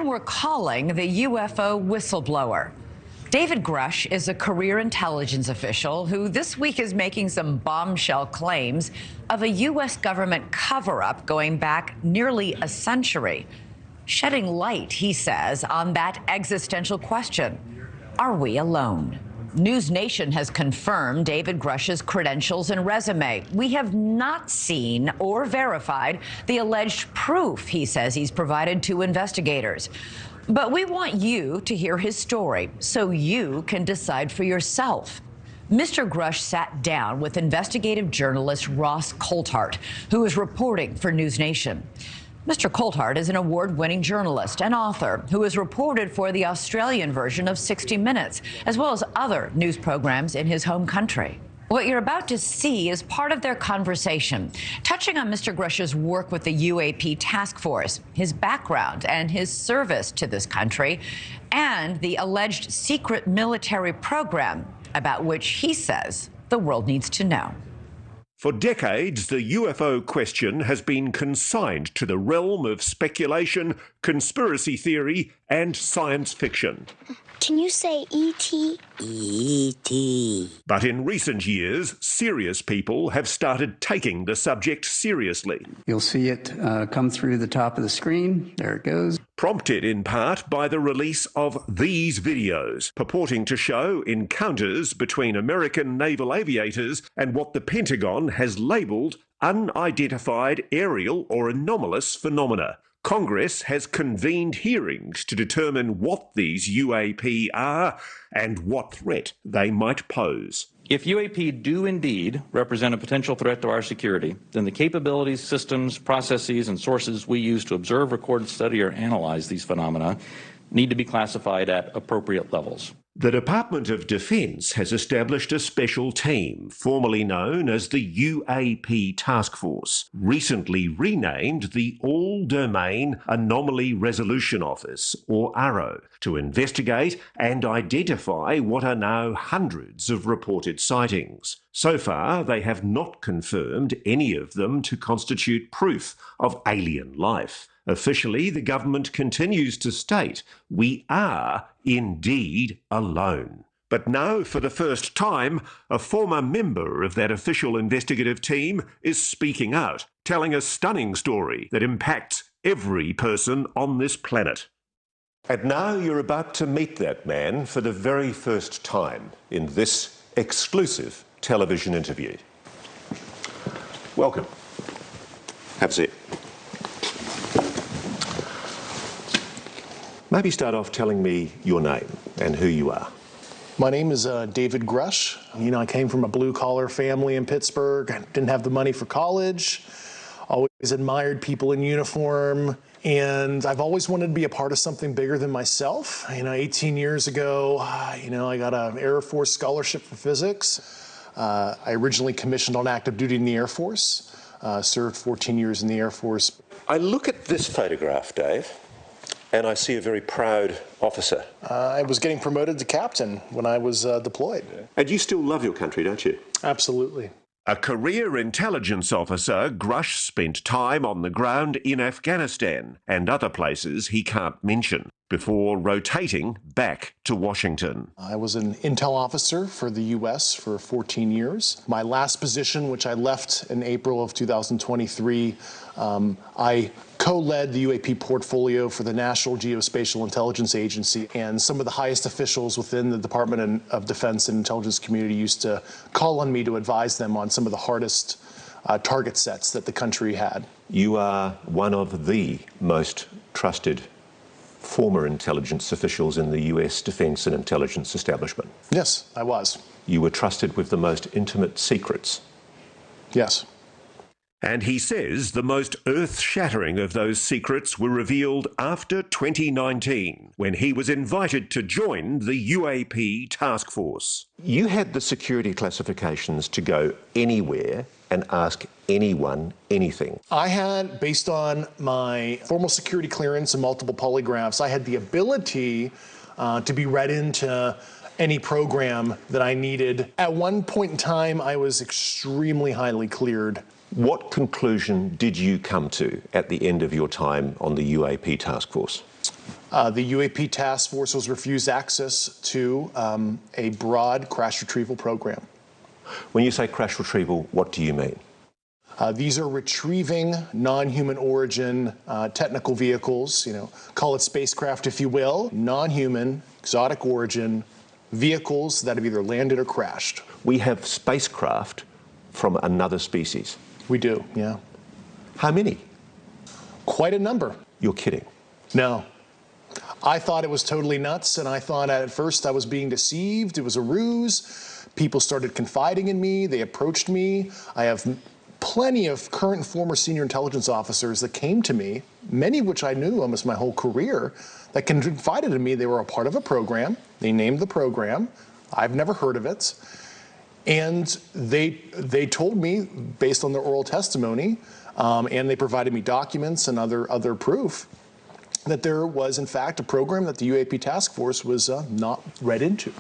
We're calling the UFO whistleblower. David Grusch is a career intelligence official who this week is making some bombshell claims of a U.S. government cover-up going back nearly a century, shedding light, he says, on that existential question: are we alone? News Nation has confirmed David Grusch's credentials and resume. We have not seen or verified the alleged proof he says he's provided to investigators. But we want you to hear his story so you can decide for yourself. Mr. Grusch sat down with investigative journalist Ross Coulthart, who is reporting for News Nation. Mr. Coulthart is an award-winning journalist and author who has reported for the Australian version of 60 Minutes, as well as other news programs in his home country. What you're about to see is part of their conversation, touching on Mr. Grusch's work with the UAP task force, his background and his service to this country, and the alleged secret military program about which he says the world needs to know. For decades, the UFO question has been consigned to the realm of speculation, conspiracy theory, and science fiction. Can you say E.T.? E.T. But in recent years, serious people have started taking the subject seriously. You'll see it come through the top of the screen. There it goes. Prompted in part by the release of these videos, purporting to show encounters between American naval aviators and what the Pentagon has labelled unidentified aerial or anomalous phenomena. Congress has convened hearings to determine what these UAP are and what threat they might pose. If UAP do indeed represent a potential threat to our security, then the capabilities, systems, processes, and sources we use to observe, record, study, or analyze these phenomena need to be classified at appropriate levels. The Department of Defence has established a special team, formerly known as the UAP Task Force, recently renamed the All-Domain Anomaly Resolution Office, or ARRO, to investigate and identify what are now hundreds of reported sightings. So far, they have not confirmed any of them to constitute proof of alien life. Officially, the government continues to state we are indeed alone. But now, for the first time, a former member of that official investigative team is speaking out, telling a stunning story that impacts every person on this planet. And now you're about to meet that man for the very first time in this exclusive television interview. Welcome. Have a seat. Maybe start off telling me your name and who you are. My name is David Grusch. You know, I came from a blue-collar family in Pittsburgh. I didn't have the money for college. Always admired people in uniform. And I've always wanted to be a part of something bigger than myself. You know, 18 years ago, I got an Air Force scholarship for physics. I originally commissioned on active duty in the Air Force. Served 14 years in the Air Force. I look at this photograph, Dave, and I see a very proud officer. I was getting promoted to captain when I was deployed. And you still love your country, don't you? Absolutely. A career intelligence officer, Grusch spent time on the ground in Afghanistan and other places he can't mention before rotating back to Washington. I was an intel officer for the U.S. for 14 years. My last position, which I left in April of 2023, I co-led the UAP portfolio for the National Geospatial-Intelligence Agency, and some of the highest officials within the Department of Defense and Intelligence community used to call on me to advise them on some of the hardest target sets that the country had. You are one of the most trusted former intelligence officials in the US defense and intelligence establishment. Yes, I was. You were trusted with the most intimate secrets. Yes. And he says the most earth-shattering of those secrets were revealed after 2019, when he was invited to join the UAP task force. You had the security classifications to go anywhere and ask anyone anything. I had, based on my formal security clearance and multiple polygraphs, I had the ability to be read into any program that I needed. At one point in time, I was extremely highly cleared. What conclusion did you come to at the end of your time on the UAP task force? The UAP task force was refused access to a broad crash retrieval program. When you say crash retrieval, what do you mean? These are retrieving non-human origin technical vehicles, call it spacecraft if you will, non-human, exotic origin vehicles that have either landed or crashed. We have spacecraft from another species. We do, yeah. How many? Quite a number. You're kidding. No. I thought it was totally nuts, and I thought at first I was being deceived. It was a ruse. People started confiding in me. They approached me. I have plenty of current and former senior intelligence officers that came to me, many of which I knew almost my whole career, that confided in me they were a part of a program. They named the program. I've never heard of it. And they told me, based on their oral testimony, and they provided me documents and other proof, that there was, in fact, a program that the UAP task force was not read into.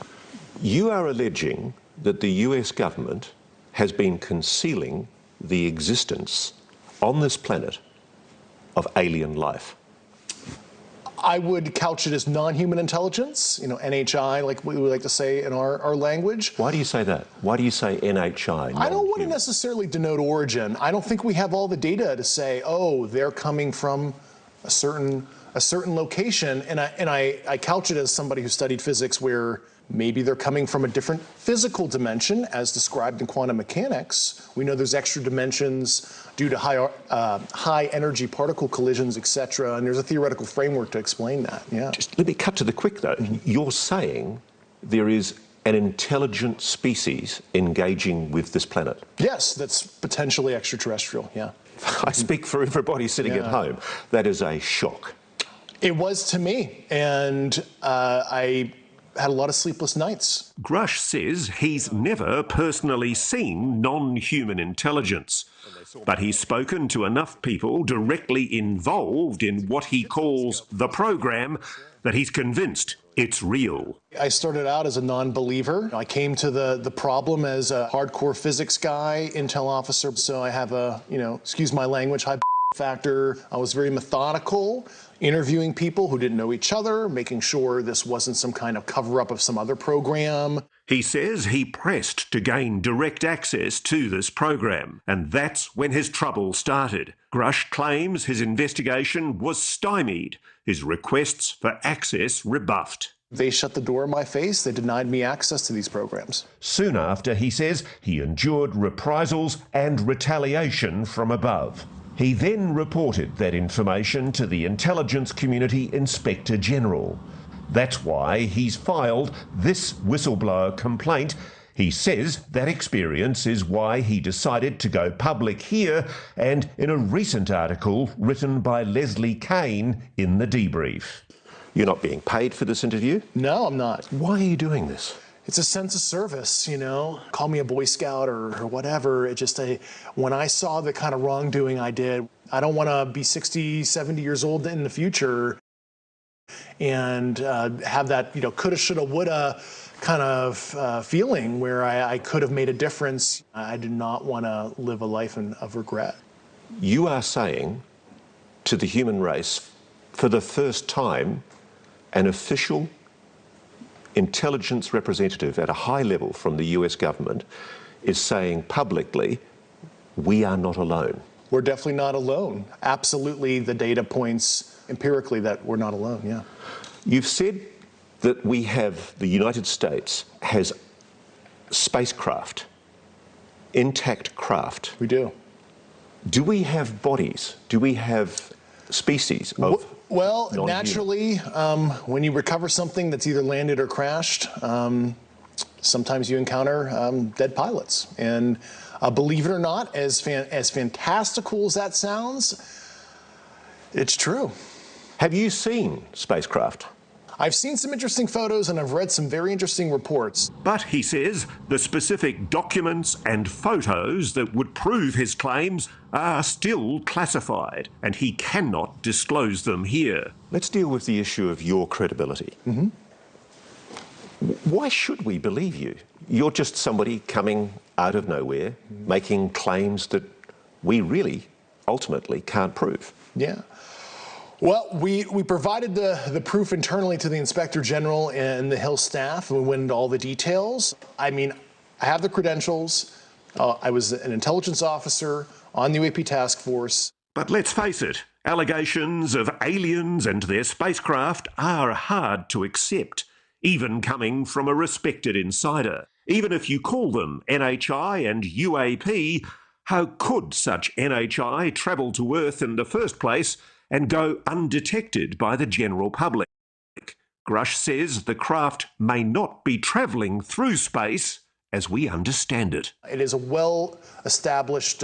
You are alleging that the US government has been concealing the existence on this planet of alien life. I would couch it as non-human intelligence, NHI, like we would like to say in our language. Why do you say that? Why do you say NHI? I don't want to necessarily denote origin. I don't think we have all the data to say, oh, they're coming from a certain location, and I couch it as somebody who studied physics where maybe they're coming from a different physical dimension as described in quantum mechanics. We know there's extra dimensions due to high energy particle collisions, etc., and there's a theoretical framework to explain that, yeah. Just let me cut to the quick though. You're saying there is an intelligent species engaging with this planet? Yes, that's potentially extraterrestrial, yeah. I speak for everybody sitting at home. That is a shock. It was to me, and I had a lot of sleepless nights. Grusch says he's never personally seen non-human intelligence, but he's spoken to enough people directly involved in what he calls the program that he's convinced it's real. I started out as a non-believer. I came to the problem as a hardcore physics guy, intel officer, so I have a, excuse my language, high factor. I was very methodical, interviewing people who didn't know each other, making sure this wasn't some kind of cover-up of some other program. He says he pressed to gain direct access to this program, and that's when his trouble started. Grusch claims his investigation was stymied, his requests for access rebuffed. They shut the door in my face. They denied me access to these programs. Soon after, he says, he endured reprisals and retaliation from above. He then reported that information to the Intelligence Community Inspector General. That's why he's filed this whistleblower complaint. He says that experience is why he decided to go public here and in a recent article written by Leslie Kane in The Debrief. You're not being paid for this interview? No, I'm not. Why are you doing this? It's a sense of service, Call me a Boy Scout or whatever. It just, when I saw the kind of wrongdoing I did, I don't want to be 60, 70 years old in the future and have that, coulda, shoulda, woulda kind of feeling where I could have made a difference. I do not want to live a life of regret. You are saying to the human race, for the first time, an official intelligence representative at a high level from the US government is saying publicly, we are not alone. We're definitely not alone. Absolutely, the data points empirically that we're not alone, yeah. You've said that the United States has spacecraft, intact craft. We do. Do we have bodies? Do we have species of Well, naturally, when you recover something that's either landed or crashed, sometimes you encounter dead pilots. And believe it or not, as fantastical as that sounds, it's true. Have you seen spacecraft? I've seen some interesting photos and I've read some very interesting reports. But, he says, the specific documents and photos that would prove his claims are still classified, and he cannot disclose them here. Let's deal with the issue of your credibility. Mm-hmm. Why should we believe you? You're just somebody coming out of nowhere, making claims that we really, ultimately, can't prove. Yeah. Well, we provided the proof internally to the Inspector General and the Hill staff, and we went into all the details. I mean, I have the credentials. I was an intelligence officer on the UAP task force. But let's face it, allegations of aliens and their spacecraft are hard to accept, even coming from a respected insider. Even if you call them NHI and UAP, how could such NHI travel to Earth in the first place and go undetected by the general public? Grusch says the craft may not be travelling through space as we understand it. It is a well-established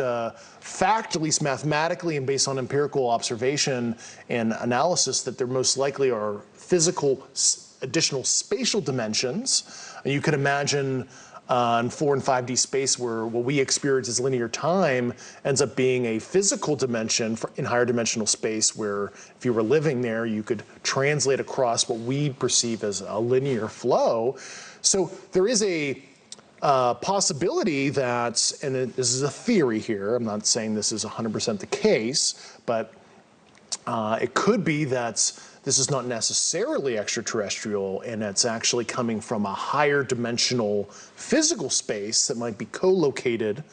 fact, at least mathematically and based on empirical observation and analysis, that there most likely are physical additional spatial dimensions. And you could imagine in 4 and 5D space where what we experience as linear time ends up being a physical dimension in higher dimensional space, where if you were living there, you could translate across what we perceive as a linear flow. So there is a possibility that, and this is a theory here, I'm not saying this is 100% the case, but it could be that this is not necessarily extraterrestrial, and it's actually coming from a higher dimensional physical space that might be co-located,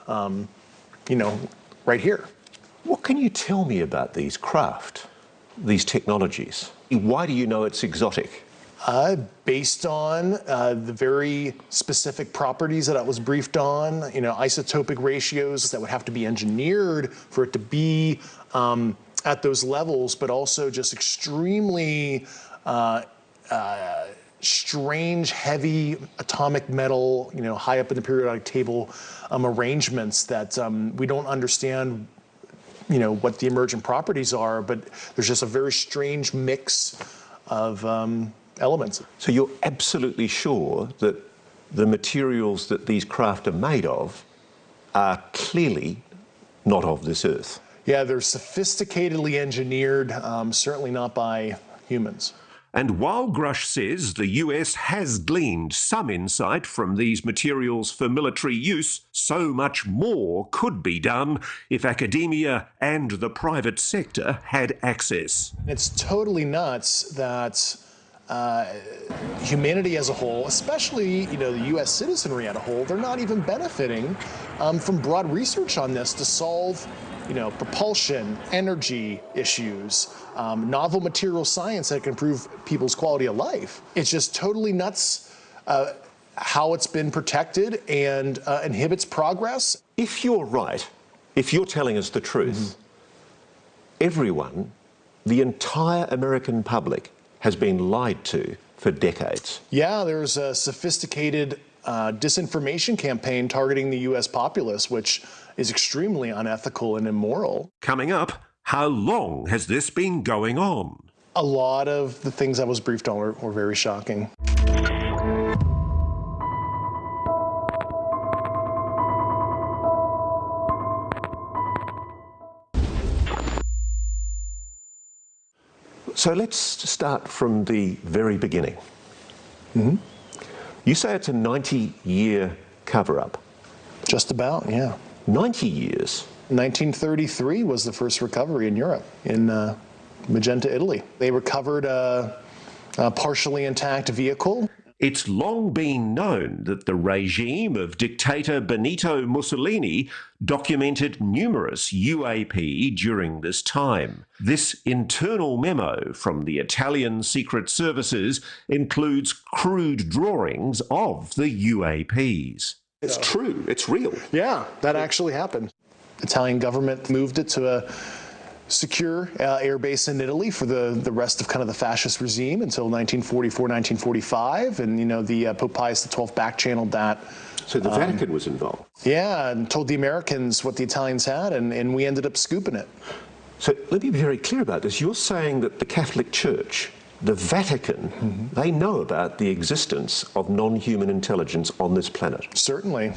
right here. What can you tell me about these craft, these technologies? Why do you know it's exotic? Based on the very specific properties that I was briefed on, isotopic ratios that would have to be engineered for it to be at those levels, but also just extremely strange, heavy atomic metal, high up in the periodic table arrangements that we don't understand, what the emergent properties are, but there's just a very strange mix of elements. So you're absolutely sure that the materials that these craft are made of are clearly not of this Earth? Yeah, they're sophisticatedly engineered, certainly not by humans. And while Grusch says the US has gleaned some insight from these materials for military use, so much more could be done if academia and the private sector had access. It's totally nuts that humanity as a whole, especially the U.S. citizenry as a whole, they're not even benefiting from broad research on this to solve propulsion, energy issues, novel material science that can improve people's quality of life. It's just totally nuts how it's been protected and inhibits progress. If you're right, if you're telling us the truth, everyone, the entire American public, has been lied to for decades. Yeah, there's a sophisticated disinformation campaign targeting the U.S. populace, which is extremely unethical and immoral. Coming up, how long has this been going on? A lot of the things I was briefed on were very shocking. So let's start from the very beginning. You say it's a 90-year cover-up. Just about, yeah. 90 years? 1933 was the first recovery in Europe, in Magenta, Italy. They recovered a partially intact vehicle. It's long been known that the regime of dictator Benito Mussolini documented numerous UAP during this time. This internal memo from the Italian secret services includes crude drawings of the UAPs. It's true, it's real. Yeah, that actually happened. The Italian government moved it to a secure air base in Italy for the rest of kind of the fascist regime until 1944, 1945, and the Pope Pius XII back-channeled that. So the Vatican was involved? Yeah, and told the Americans what the Italians had, and we ended up scooping it. So let me be very clear about this. You're saying that the Catholic Church, the Vatican, they know about the existence of non-human intelligence on this planet? Certainly.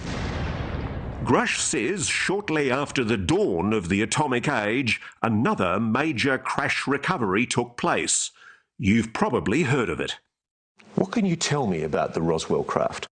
Grusch says shortly after the dawn of the atomic age, another major crash recovery took place. You've probably heard of it. What can you tell me about the Roswell craft?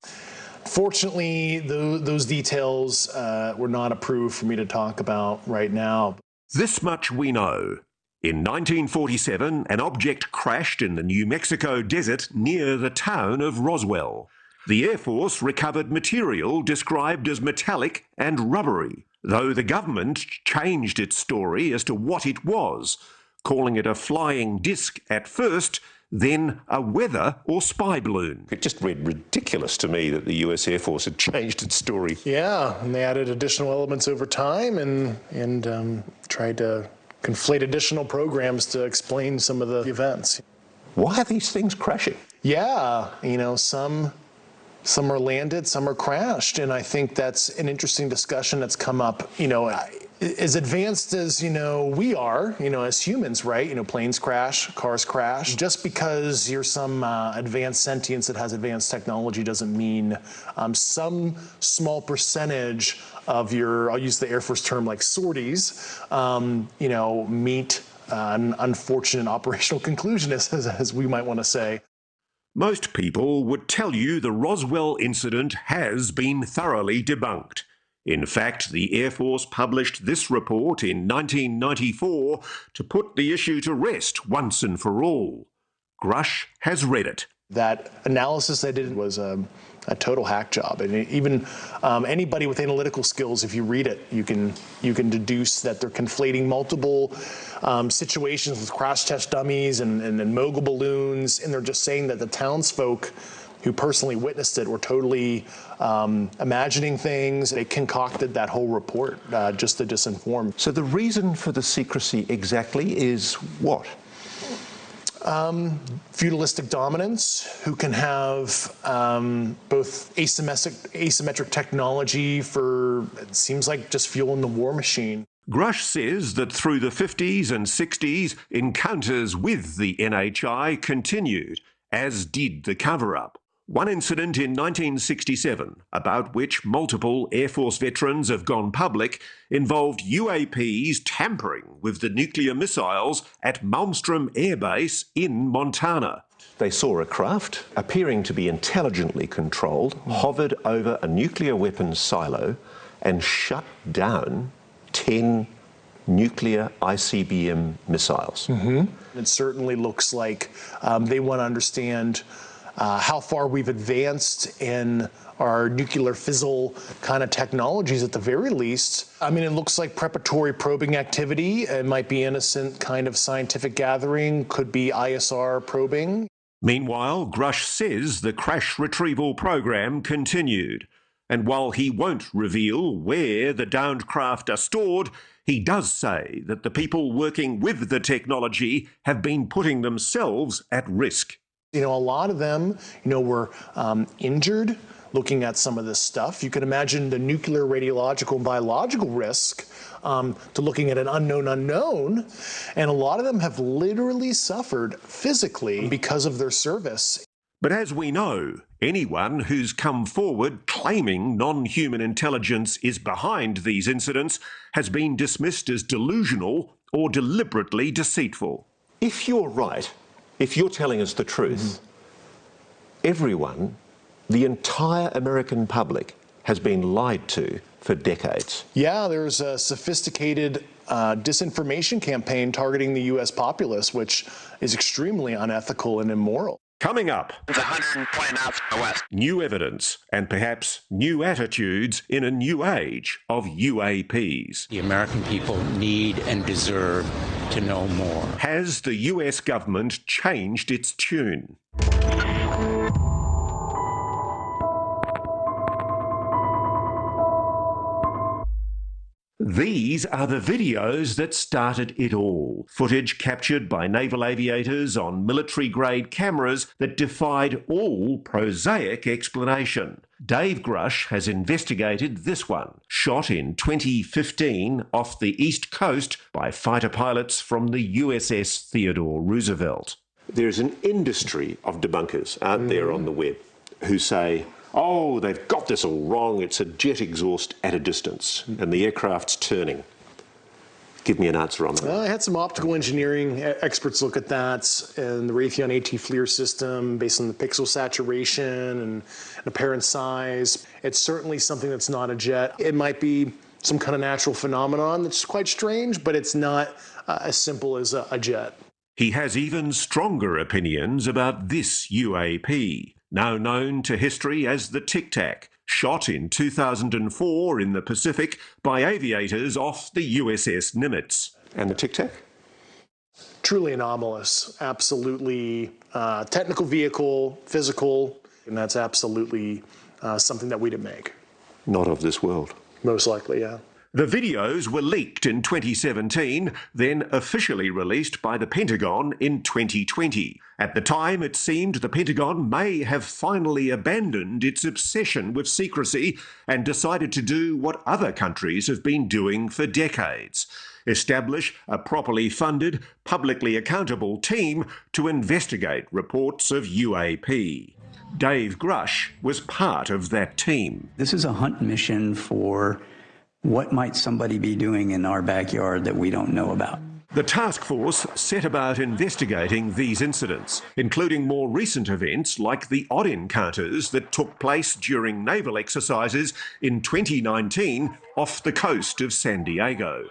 Fortunately, those details were not approved for me to talk about right now. This much we know. In 1947, an object crashed in the New Mexico desert near the town of Roswell. The Air Force recovered material described as metallic and rubbery, though the government changed its story as to what it was, calling it a flying disc at first, then a weather or spy balloon. It just read ridiculous to me that the US Air Force had changed its story. Yeah, and they added additional elements over time and tried to conflate additional programs to explain some of the events. Why are these things crashing? Yeah, you know, some are landed, some are crashed, and I think that's an interesting discussion that's come up, you know, as advanced as, you know, we are, you know, as humans, right? You know, planes crash, cars crash. Just because you're some advanced sentience that has advanced technology doesn't mean some small percentage of your, I'll use the Air Force term like sorties, you know, meet an unfortunate operational conclusion, as we might want to say. Most people would tell you the Roswell incident has been thoroughly debunked. In fact, the Air Force published this report in 1994 to put the issue to rest once and for all. Grusch has read it. That analysis they did was a total hack job, and even anybody with analytical skills, if you read it, you can deduce that they're conflating multiple situations with crash test dummies and mogul balloons, and they're just saying that the townsfolk who personally witnessed it were totally imagining things. They concocted that whole report just to disinform. So the reason for the secrecy exactly is what? Feudalistic dominance, who can have both asymmetric technology for, it seems like, just fueling the war machine. Grusch says that through the 50s and 60s, encounters with the NHI continued, as did the cover-up. One incident in 1967, about which multiple Air Force veterans have gone public, involved UAPs tampering with the nuclear missiles at Malmstrom Air Base in Montana. They saw a craft, appearing to be intelligently controlled, hovered over a nuclear weapons silo and shut down 10 nuclear ICBM missiles. Mm-hmm. It certainly looks like they want to understand how far we've advanced in our nuclear fizzle kind of technologies at the very least. I mean, it looks like preparatory probing activity. It might be innocent kind of scientific gathering, could be ISR probing. Meanwhile, Grusch says the crash retrieval program continued. And while he won't reveal where the downed craft are stored, he does say that the people working with the technology have been putting themselves at risk. You know, a lot of them, you know, were injured looking at some of this stuff. You can imagine the nuclear, radiological, and biological risk to looking at an unknown, and a lot of them have literally suffered physically because of their service. But as we know, anyone who's come forward claiming non-human intelligence is behind these incidents has been dismissed as delusional or deliberately deceitful. If you're right, if you're telling us the truth, everyone, the entire American public, has been lied to for decades. Yeah, there's a sophisticated disinformation campaign targeting the U.S. populace, which is extremely unethical and immoral. Coming up, it's 120 miles to the west. New evidence and perhaps new attitudes in a new age of UAPs. The American people need and deserve to know more. Has the US government changed its tune? These are the videos that started it all. Footage captured by naval aviators on military-grade cameras that defied all prosaic explanation. Dave Grusch has investigated this one, shot in 2015 off the East Coast by fighter pilots from the USS Theodore Roosevelt. There's an industry of debunkers out there on the web who say, oh, they've got this all wrong, it's a jet exhaust at a distance, and the aircraft's turning. Give me an answer on that. Well, I had some optical engineering experts look at that, and the Raytheon AT FLIR system, based on the pixel saturation and apparent size. It's certainly something that's not a jet. It might be some kind of natural phenomenon that's quite strange, but it's not as simple as a jet. He has even stronger opinions about this UAP, now known to history as the Tic Tac, shot in 2004 in the Pacific by aviators off the USS Nimitz. And the Tic Tac? Truly anomalous, absolutely technical vehicle, physical, and that's absolutely something that we didn't make. Not of this world. Most likely, yeah. The videos were leaked in 2017, then officially released by the Pentagon in 2020. At the time, it seemed the Pentagon may have finally abandoned its obsession with secrecy and decided to do what other countries have been doing for decades: establish a properly funded, publicly accountable team to investigate reports of UAP. Dave Grusch was part of that team. This is a hunt mission for what might somebody be doing in our backyard that we don't know about. The task force set about investigating these incidents, including more recent events like the odd encounters that took place during naval exercises in 2019 off the coast of San Diego.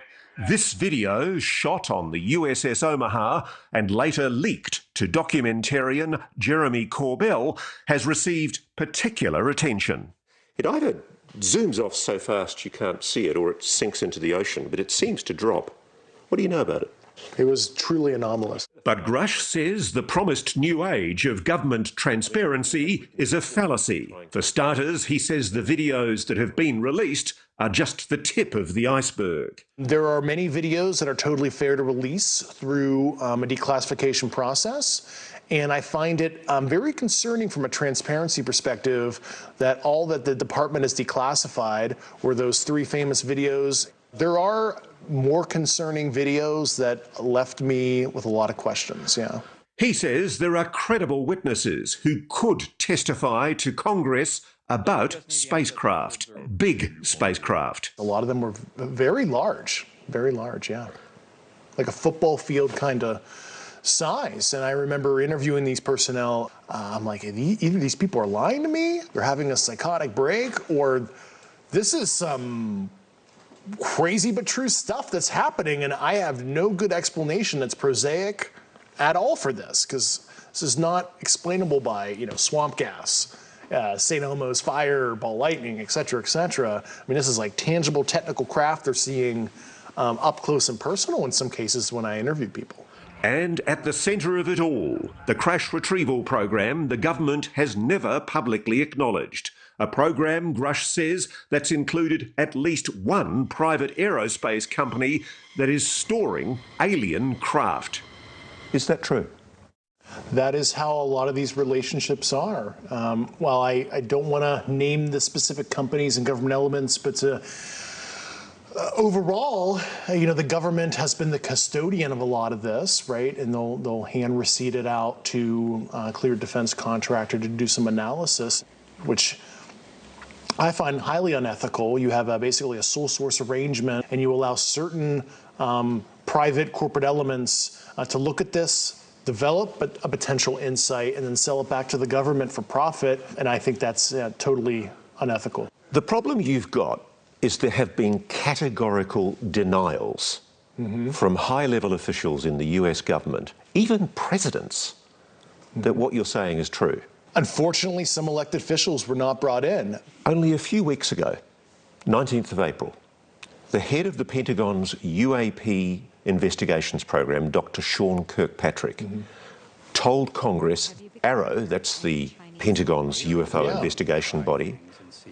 This video, shot on the USS Omaha and later leaked to documentarian Jeremy Corbell, has received particular attention. It either zooms off so fast you can't see it or it sinks into the ocean, but it seems to drop. What do you know about it? It was truly anomalous. But Grusch says the promised new age of government transparency is a fallacy. For starters, he says the videos that have been released are just the tip of the iceberg. There are many videos that are totally fair to release through a declassification process. And I find it very concerning from a transparency perspective that all that the department has declassified were those 3 famous videos. There are more concerning videos that left me with a lot of questions, yeah. He says there are credible witnesses who could testify to Congress about spacecraft, big spacecraft. A lot of them were very large, yeah. Like a football field kind of size. And I remember interviewing these personnel. I'm like, either these people are lying to me, they're having a psychotic break, or this is some crazy but true stuff that's happening, and I have no good explanation that's prosaic at all for this, because this is not explainable by, swamp gas, St. Elmo's fire, ball lightning, et cetera, et cetera. I mean, this is like tangible technical craft they're seeing up close and personal in some cases when I interviewed people. And at the centre of it all, the crash retrieval program the government has never publicly acknowledged. A program, Grusch says, that's included at least one private aerospace company that is storing alien craft. Is that true? That is how a lot of these relationships are. While I don't want to name the specific companies and government elements, but overall, the government has been the custodian of a lot of this, right? And they'll hand receipt it out to a cleared defense contractor to do some analysis, which I find highly unethical. You have basically a sole source arrangement, and you allow certain private corporate elements to look at this, develop a potential insight, and then sell it back to the government for profit. And I think that's totally unethical. The problem you've got is there have been categorical denials from high-level officials in the US government, even presidents, that what you're saying is true. Unfortunately, some elected officials were not brought in. Only a few weeks ago, 19th of April, the head of the Pentagon's UAP investigations program, Dr. Sean Kirkpatrick, told Congress AARO, that's the Pentagon's UFO investigation body,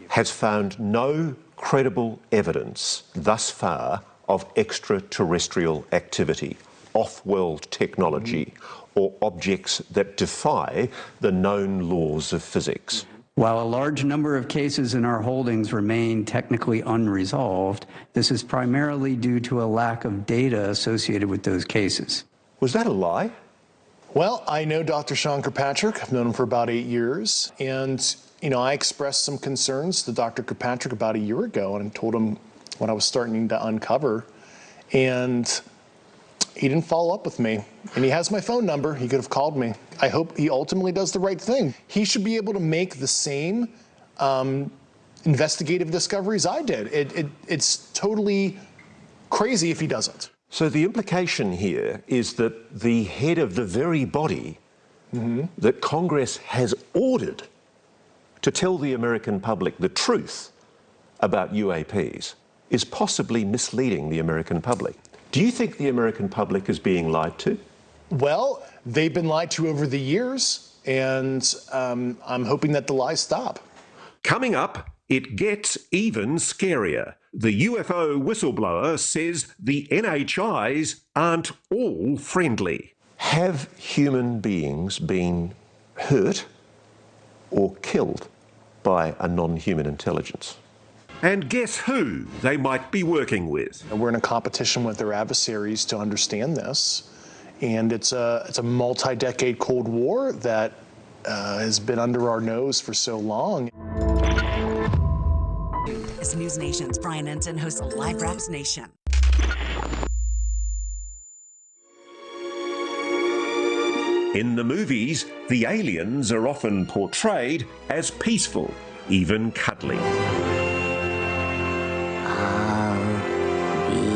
has found no credible evidence thus far of extraterrestrial activity, off-world technology, or objects that defy the known laws of physics. While a large number of cases in our holdings remain technically unresolved, this is primarily due to a lack of data associated with those cases. Was that a lie? Well, I know Dr. Sean Kirkpatrick. I've known him for about 8 years. And, I expressed some concerns to Dr. Kirkpatrick about a year ago and told him what I was starting to uncover. And he didn't follow up with me. And he has my phone number. He could have called me. I hope he ultimately does the right thing. He should be able to make the same investigative discoveries I did. It's totally crazy if he doesn't. So the implication here is that the head of the very body that Congress has ordered to tell the American public the truth about UAPs is possibly misleading the American public. Do you think the American public is being lied to? Well, they've been lied to over the years, and I'm hoping that the lies stop. Coming up, it gets even scarier. The UFO whistleblower says the NHIs aren't all friendly. Have human beings been hurt or killed by a non-human intelligence? And guess who they might be working with? We're in a competition with their adversaries to understand this, and it's a multi-decade Cold War that has been under our nose for so long. As News Nation's Brian Ensign hosts a Live Raps Nation. In the movies, the aliens are often portrayed as peaceful, even cuddly. I'll be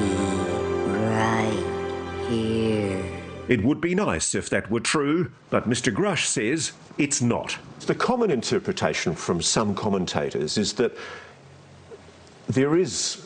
right here. It would be nice if that were true, but Mr. Grusch says it's not. The common interpretation from some commentators is that there is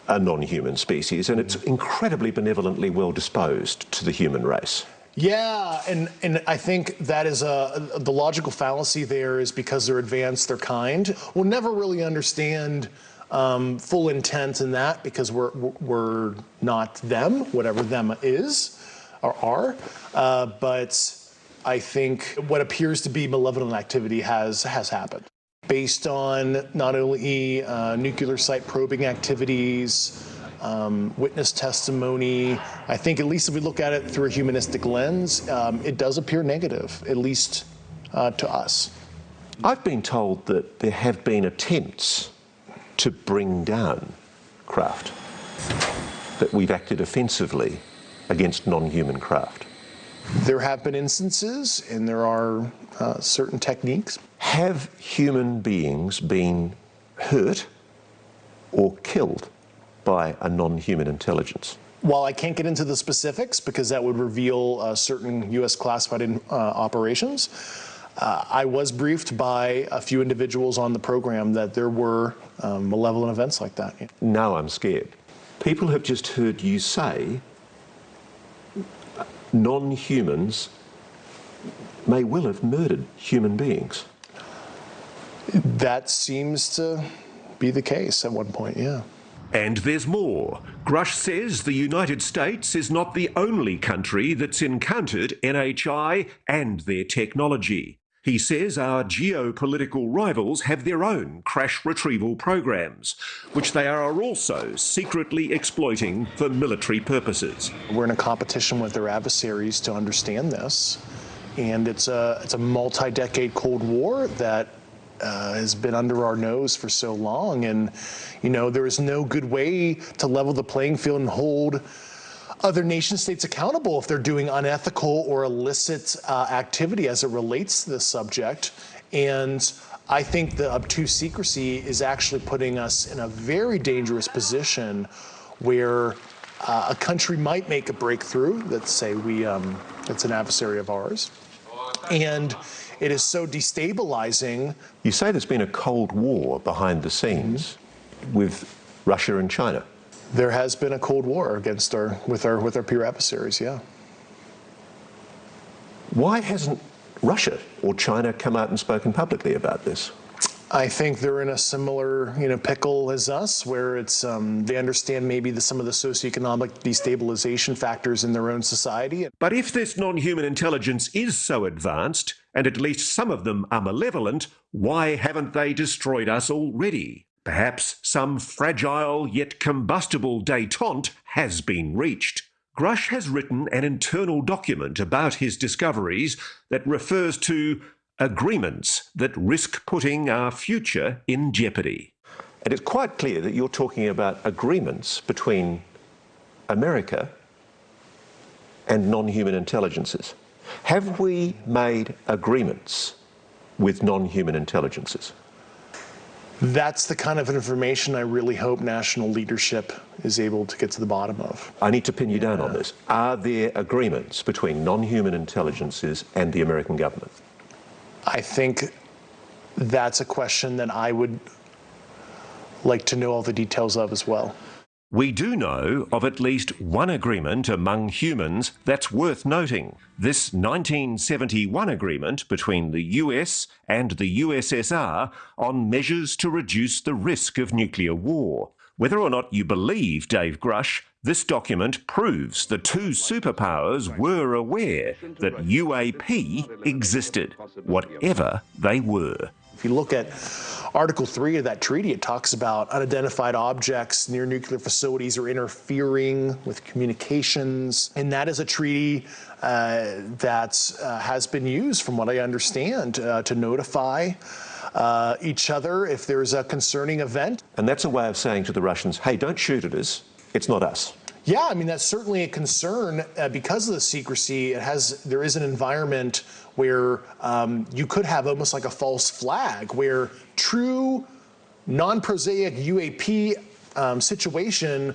a non-human species and it's incredibly benevolently well disposed to the human race. Yeah, and I think that is the logical fallacy there is because they're advanced, they're kind. We'll never really understand full intent in that because we're not them, whatever them is or are. But I think what appears to be malevolent activity has happened. Based on not only nuclear site probing activities, witness testimony, I think at least if we look at it through a humanistic lens, it does appear negative, at least to us. I've been told that there have been attempts to bring down craft, that we've acted offensively against non-human craft. There have been instances, and there are certain techniques. Have human beings been hurt or killed by a non-human intelligence? While I can't get into the specifics because that would reveal certain U.S. classified operations, I was briefed by a few individuals on the program that there were malevolent events like that. Now I'm scared. People have just heard you say non-humans may well have murdered human beings. That seems to be the case at one point, yeah. And there's more. Grusch says the United States is not the only country that's encountered NHI and their technology. He says our geopolitical rivals have their own crash retrieval programs, which they are also secretly exploiting for military purposes. We're in a competition with their adversaries to understand this, and it's a multi-decade Cold War that has been under our nose for so long, and there is no good way to level the playing field and hold other nation states accountable if they're doing unethical or illicit activity as it relates to this subject. And I think the obtuse secrecy is actually putting us in a very dangerous position where a country might make a breakthrough. Let's say it's an adversary of ours, and it is so destabilizing. You say there's been a Cold War behind the scenes with Russia and China. There has been a Cold War with our peer adversaries, yeah. Why hasn't Russia or China come out and spoken publicly about this? I think they're in a similar, pickle as us, where it's they understand maybe some of the socioeconomic destabilization factors in their own society. But if this non-human intelligence is so advanced, and at least some of them are malevolent, why haven't they destroyed us already? Perhaps some fragile yet combustible détente has been reached. Grusch has written an internal document about his discoveries that refers to agreements that risk putting our future in jeopardy. And it's quite clear that you're talking about agreements between America and non-human intelligences. Have we made agreements with non-human intelligences? That's the kind of information I really hope national leadership is able to get to the bottom of. I need to pin you down on this. Are there agreements between non-human intelligences and the American government? I think that's a question that I would like to know all the details of as well. We do know of at least one agreement among humans that's worth noting. This 1971 agreement between the US and the USSR on measures to reduce the risk of nuclear war. Whether or not you believe Dave Grusch, this document proves the two superpowers were aware that UAP existed, whatever they were. If you look at Article 3 of that treaty, it talks about unidentified objects near nuclear facilities or interfering with communications. And that is a treaty that has been used, from what I understand, to notify each other if there's a concerning event. And that's a way of saying to the Russians, hey, don't shoot at us, it's not us. Yeah, I mean, that's certainly a concern because of the secrecy. There is an environment where you could have almost like a false flag, where true non-prosaic UAP situation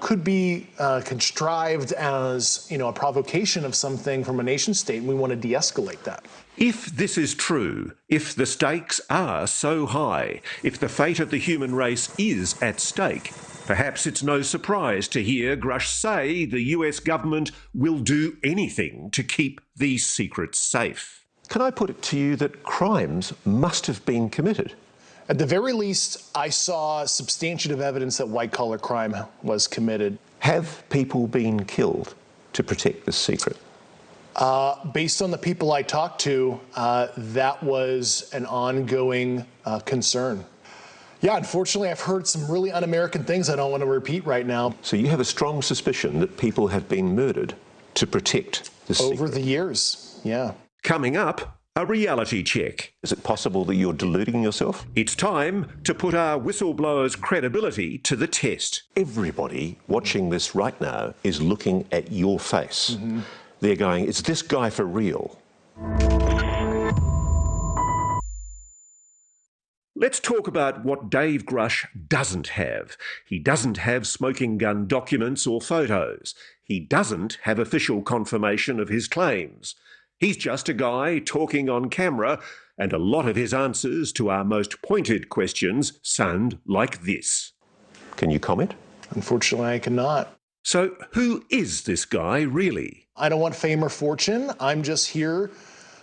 could be contrived as, a provocation of something from a nation state, and we want to de-escalate that. If this is true, if the stakes are so high, if the fate of the human race is at stake, perhaps it's no surprise to hear Grusch say the US government will do anything to keep these secrets safe. Can I put it to you that crimes must have been committed? At the very least, I saw substantive evidence that white-collar crime was committed. Have people been killed to protect this secret? Based on the people I talked to, that was an ongoing concern. Yeah, unfortunately, I've heard some really un-American things I don't want to repeat right now. So you have a strong suspicion that people have been murdered to protect the secret? Over the years, yeah. Coming up, a reality check. Is it possible that you're deluding yourself? It's time to put our whistleblower's credibility to the test. Everybody watching this right now is looking at your face. They're going, is this guy for real? Let's talk about what Dave Grusch doesn't have. He doesn't have smoking gun documents or photos. He doesn't have official confirmation of his claims. He's just a guy talking on camera, and a lot of his answers to our most pointed questions sound like this. Can you comment? Unfortunately, I cannot. So who is this guy really? I don't want fame or fortune. I'm just here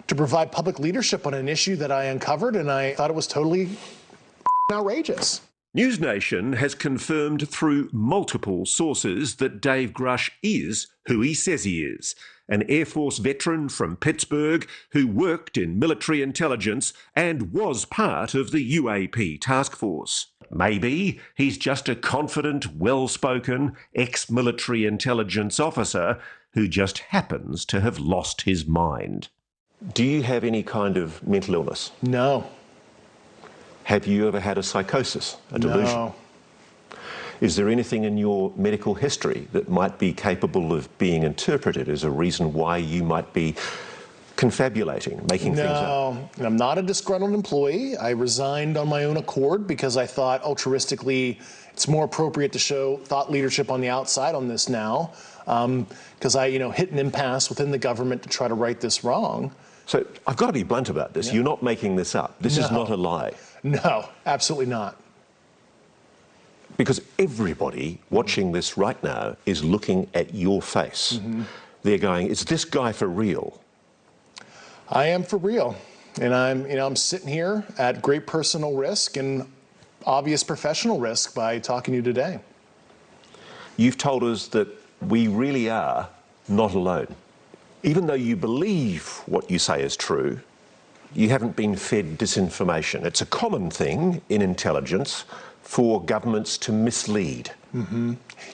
to provide public leadership on an issue that I uncovered, and I thought it was totally outrageous. News Nation has confirmed through multiple sources that Dave Grusch is who he says he is, an Air Force veteran from Pittsburgh who worked in military intelligence and was part of the UAP task force. Maybe he's just a confident, well-spoken, ex-military intelligence officer who just happens to have lost his mind. Do you have any kind of mental illness? No. Have you ever had a psychosis, a delusion? No. Is there anything in your medical history that might be capable of being interpreted as a reason why you might be confabulating, making things up? No, I'm not a disgruntled employee. I resigned on my own accord because I thought altruistically it's more appropriate to show thought leadership on the outside on this now, because I hit an impasse within the government to try to right this wrong. So I've got to be blunt about this. Yeah. You're not making this up. This is not a lie. No, absolutely not. Because everybody watching this right now is looking at your face. They're going, is this guy for real? I am for real. And I'm sitting here at great personal risk and obvious professional risk by talking to you today. You've told us that we really are not alone. Even though you believe what you say is true, you haven't been fed disinformation. It's a common thing in intelligence for governments to mislead.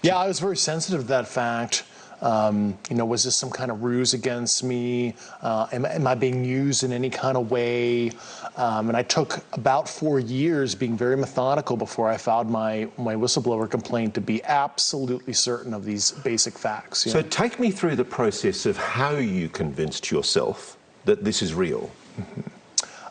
Yeah, I was very sensitive to that fact. Was this some kind of ruse against me? Am I being used in any kind of way? And I took about 4 years being very methodical before I filed my whistleblower complaint to be absolutely certain of these basic facts. So take me through the process of how you convinced yourself that this is real.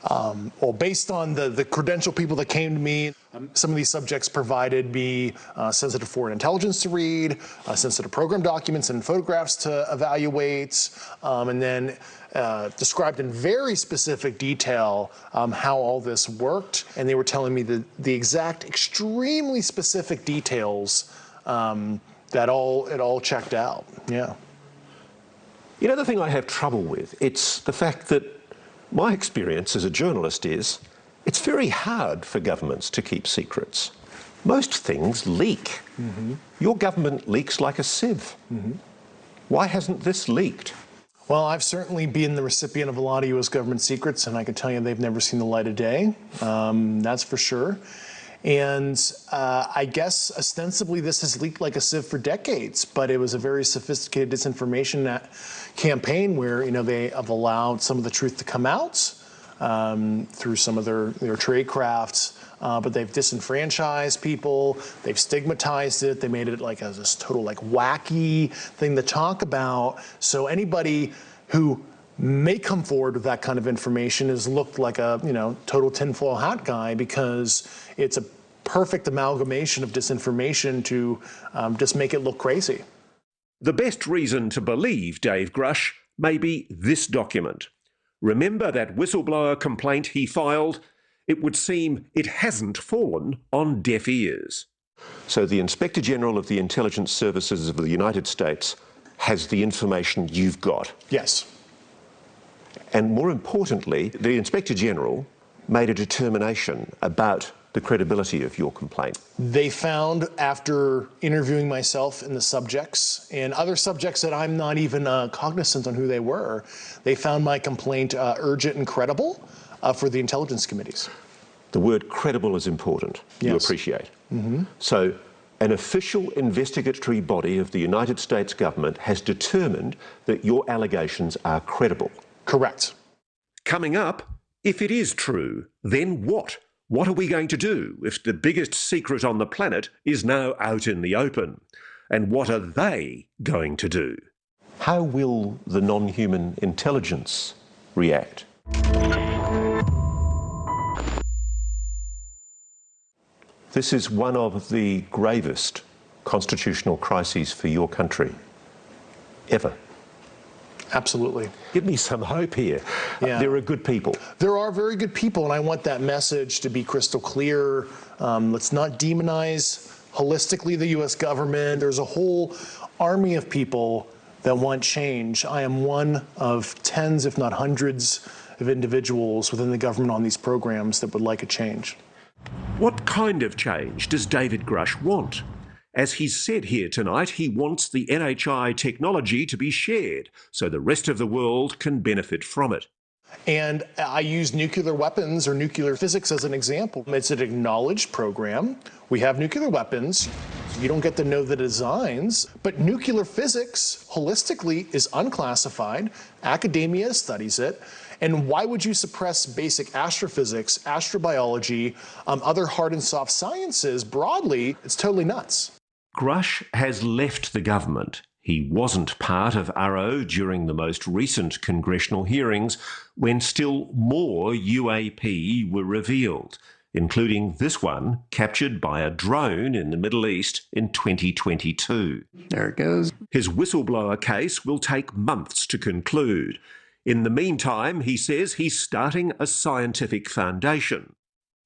Well, based on the credential people that came to me, some of these subjects provided me sensitive foreign intelligence to read, sensitive program documents and photographs to evaluate, and then described in very specific detail how all this worked. And they were telling me the exact, extremely specific details that it all checked out. Yeah. You know, the thing I have trouble with, it's the fact that my experience as a journalist is it's very hard for governments to keep secrets. Most things leak. Mm-hmm. Your government leaks like a sieve. Mm-hmm. Why hasn't this leaked? Well, I've certainly been the recipient of a lot of U.S. government secrets, and I can tell you they've never seen the light of day. That's for sure. And I guess ostensibly this has leaked like a sieve for decades, but it was a very sophisticated disinformation campaign where, you know, they have allowed some of the truth to come out through some of their trade crafts, but they've disenfranchised people, they've stigmatized it, they made it like this total like wacky thing to talk about. So anybody who may come forward with that kind of information is looked like a, you know, total tinfoil hat guy, because it's a perfect amalgamation of disinformation to just make it look crazy. The best reason to believe Dave Grusch may be this document. Remember that whistleblower complaint he filed? It would seem it hasn't fallen on deaf ears. So the Inspector General of the Intelligence Services of the United States has the information you've got. Yes. And more importantly, the Inspector General made a determination about the credibility of your complaint. They found, after interviewing myself and the subjects and other subjects that I'm not even cognizant on who they were, they found my complaint urgent and credible for the intelligence committees. The word credible is important. Yes. You appreciate. Mm-hmm. So an official investigatory body of the United States government has determined that your allegations are credible. Correct. Coming up, if it is true, then what? What are we going to do if the biggest secret on the planet is now out in the open? And what are they going to do? How will the non-human intelligence react? This is one of the gravest constitutional crises for your country ever. Absolutely. Give me some hope here. Yeah. There are good people. There are very good people, and I want that message to be crystal clear. Let's not demonize holistically the U.S. government. There's a whole army of people that want change. I am one of tens, if not hundreds, of individuals within the government on these programs that would like a change. What kind of change does David Grusch want? As he's said here tonight, he wants the NHI technology to be shared so the rest of the world can benefit from it. And I use nuclear weapons or nuclear physics as an example. It's an acknowledged program. We have nuclear weapons. You don't get to know the designs, but nuclear physics holistically is unclassified. Academia studies it. And why would you suppress basic astrophysics, astrobiology, other hard and soft sciences broadly? It's totally nuts. Grusch has left the government. He wasn't part of URO during the most recent congressional hearings when still more UAP were revealed, including this one captured by a drone in the Middle East in 2022. There it goes. His whistleblower case will take months to conclude. In the meantime, he says he's starting a scientific foundation.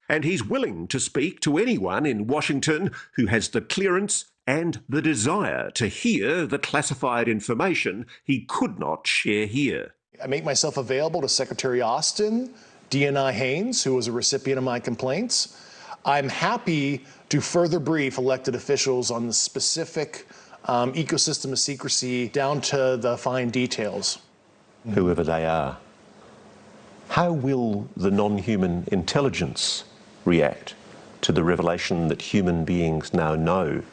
And he's willing to speak to anyone in Washington who has the clearance and the desire to hear the classified information he could not share here. I make myself available to Secretary Austin, DNI Haynes, who was a recipient of my complaints. I'm happy to further brief elected officials on the specific ecosystem of secrecy down to the fine details. Whoever they are. How will the non-human intelligence react to the revelation that human beings now know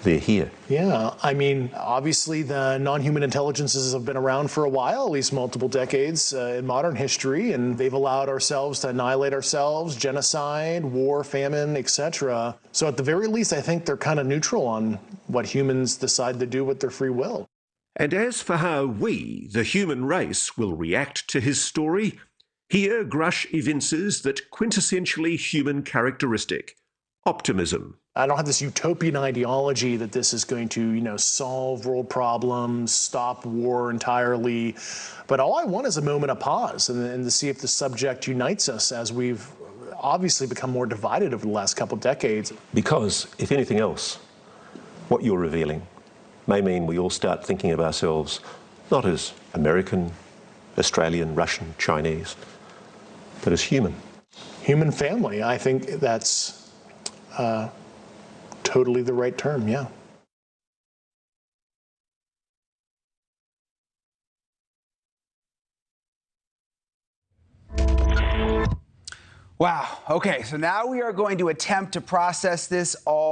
they're here? Yeah, I mean, obviously the non-human intelligences have been around for a while, at least multiple decades in modern history, and they've allowed ourselves to annihilate ourselves, genocide, war, famine, etc. So at the very least, I think they're kind of neutral on what humans decide to do with their free will. And as for how we, the human race, will react to his story, Here, Grusch evinces that quintessentially human characteristic, optimism. I don't have this utopian ideology that this is going to, solve world problems, stop war entirely. But all I want is a moment of pause and to see if the subject unites us, as we've obviously become more divided over the last couple of decades. Because, if anything else, what you're revealing may mean we all start thinking of ourselves not as American, Australian, Russian, Chinese, but as human. Human family. I think that's totally the right term, yeah. Wow. Okay, so now we are going to attempt to process this all